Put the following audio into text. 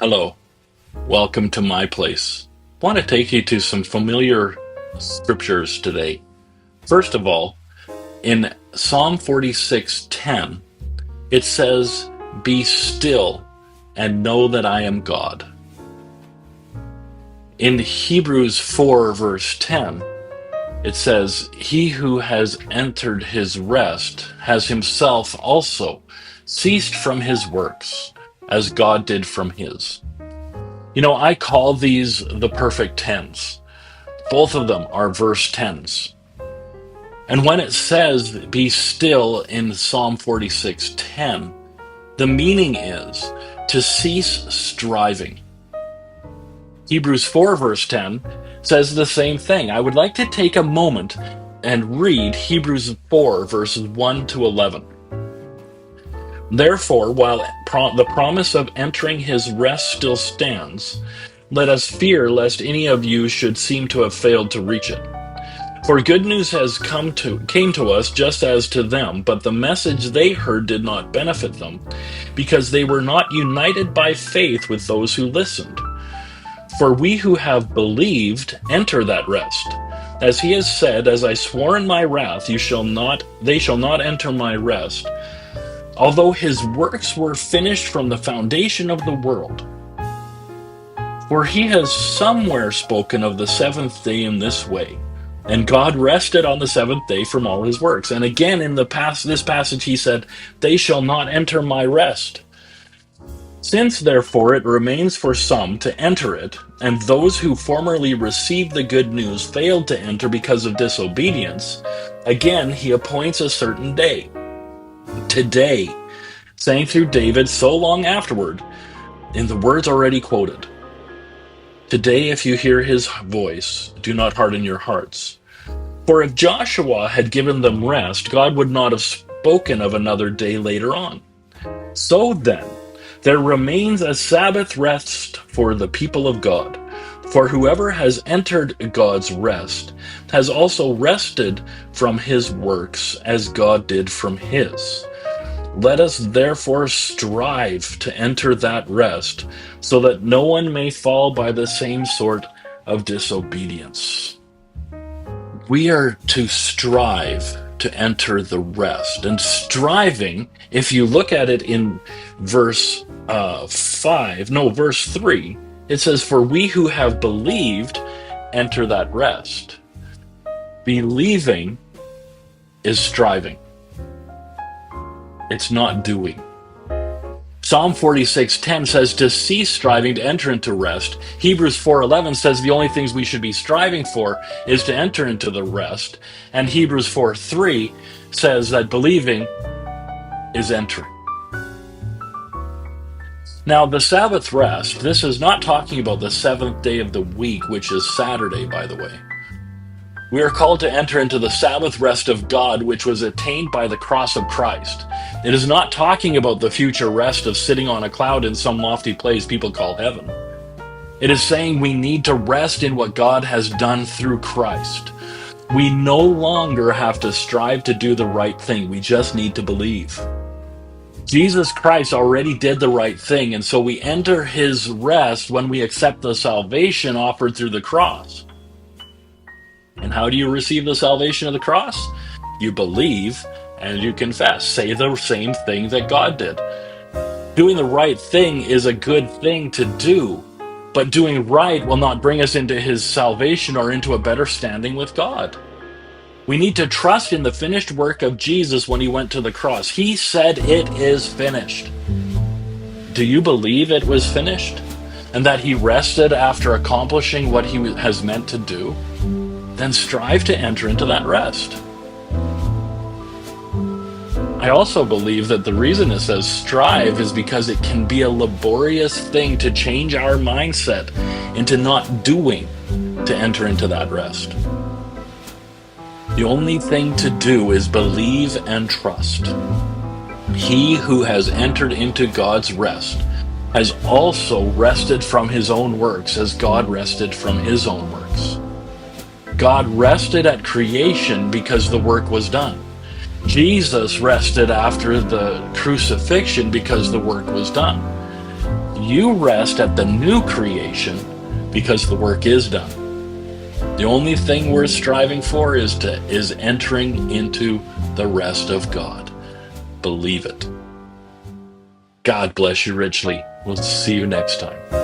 Hello, welcome to my place. I want to take you to some familiar scriptures today. First of all, in Psalm 46:10, it says, "Be still and know that I am God." In Hebrews 4 verse 10, it says, "He who has entered his rest has himself also ceased from his works, as God did from his." I call these the perfect tens. Both of them are verse 10s. And when it says be still in Psalm 46:10, the meaning is to cease striving. Hebrews 4 verse 10 says the same thing. I would like to take a moment and read Hebrews 4 verses 1 to 11. Therefore, while the promise of entering his rest still stands, let us fear lest any of you should seem to have failed to reach it. For good news came to us just as to them, but the message they heard did not benefit them, because they were not united by faith with those who listened. For we who have believed enter that rest. As he has said, "As I swore in my wrath, they shall not enter my rest," although his works were finished from the foundation of the world. For he has somewhere spoken of the seventh day in this way, "And God rested on the seventh day from all his works." And again in this passage he said, "They shall not enter my rest." Since therefore it remains for some to enter it, and those who formerly received the good news failed to enter because of disobedience, again he appoints a certain day, today, saying through David so long afterward, in the words already quoted, "Today, if you hear his voice, do not harden your hearts." For if Joshua had given them rest, God would not have spoken of another day later on. So then, there remains a Sabbath rest for the people of God. For whoever has entered God's rest has also rested from his works as God did from his. Let us therefore strive to enter that rest, so that no one may fall by the same sort of disobedience. We are to strive to enter the rest. And striving, if you look at it in verse 3, it says, "For we who have believed enter that rest." Believing is striving. It's not doing. Psalm 46:10 says to cease striving to enter into rest. Hebrews 4:11 says the only things we should be striving for is to enter into the rest. And Hebrews 4:3 says that believing is entering. Now, the Sabbath rest, this is not talking about the seventh day of the week, which is Saturday, by the way. We are called to enter into the Sabbath rest of God, which was attained by the cross of Christ. It is not talking about the future rest of sitting on a cloud in some lofty place people call heaven. It is saying we need to rest in what God has done through Christ. We no longer have to strive to do the right thing. We just need to believe. Jesus Christ already did the right thing, and so we enter his rest when we accept the salvation offered through the cross. And how do you receive the salvation of the cross? You believe and you confess. Say the same thing that God did. Doing the right thing is a good thing to do, but doing right will not bring us into his salvation or into a better standing with God. We need to trust in the finished work of Jesus when he went to the cross. He said it is finished. Do you believe it was finished? And that he rested after accomplishing what he has meant to do? Then strive to enter into that rest. I also believe that the reason it says strive is because it can be a laborious thing to change our mindset into not doing to enter into that rest. The only thing to do is believe and trust. He who has entered into God's rest has also rested from his own works as God rested from his own works. God rested at creation because the work was done. Jesus rested after the crucifixion because the work was done. You rest at the new creation because the work is done. The only thing worth striving for is entering into the rest of God. Believe it. God bless you richly. We'll see you next time.